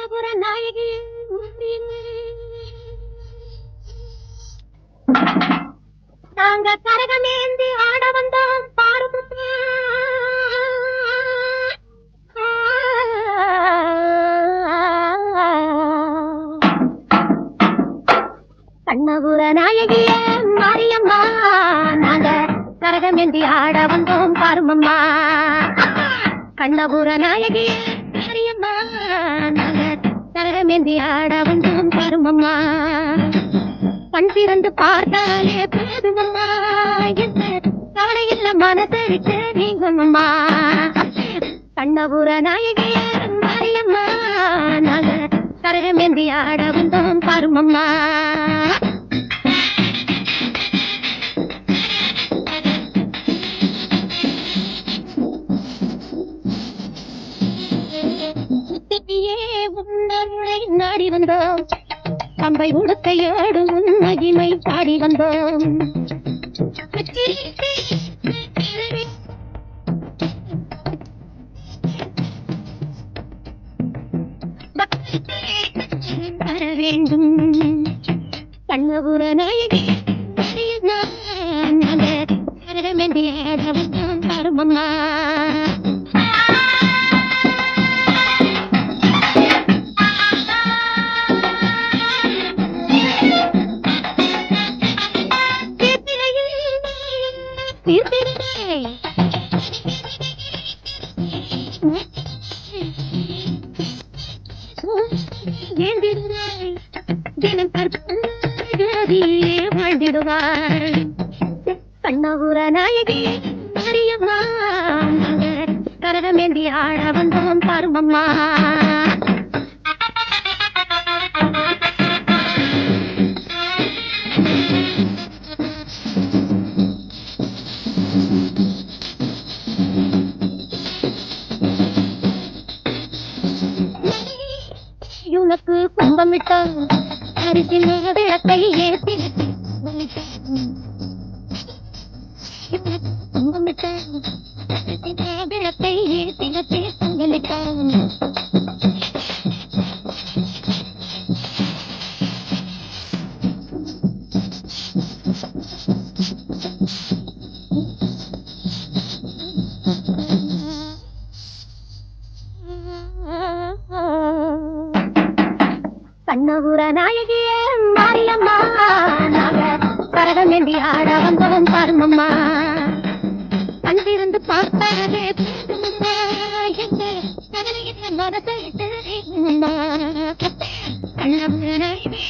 கண்ணபுர நாயகி நாங்க கரகமேந்தி ஆட வந்தோம் பாருமா. கண்ணபுர நாயகிய மாரியம்மா நாங்க கரகமேந்தி ஆட வந்தோம் பாருமம்மா. கண்ணபுர நாயகிய மாரியம்மா நாங்க கரகமேந்தி ஆட வந்தோம் பாருமம்மா. கண் திறந்து பார்த்தாலே போதுமம்மா, என்ன காலையில் மனசை விட்டு நீங்கம்மா. கண்ணபுர நாயகிய மாரியம்மா நாங்க கரகமேந்தி ஆட வந்தோம் பாருமம்மா. உன்னருளை நாடி வந்தோம், கம்பை உடுக்கையோடு உன் மகிமை பாடி வந்தோம். வர வேண்டும் கண்ணபுர நாயகி கரகமேந்தி ஆட வந்தோம் பாருமம்மா. வாழ்ந்திடுவாள் கண்ணபுர நாயகி மாரியம்மா கரகமேந்தி ஆட வந்தோம் பாருமம்மா. உனக்கு கும்பமிட்டோம் அரிசி விளக்கை ஏற்றி கும்பமிட்டோம் விளக்கை ஏற்றி பொங்கலிட்டோம். கண்ணபுர நாயகிய மாரியம்மா நாங்க கரகமேந்தி ஆட வந்தோம் பாருமம்மா. கண்டிருந்து பார்த்தாலே போதுமம்மா, என்ன கரணையில் மனசை விட்டு கண்ணபுர நாயகி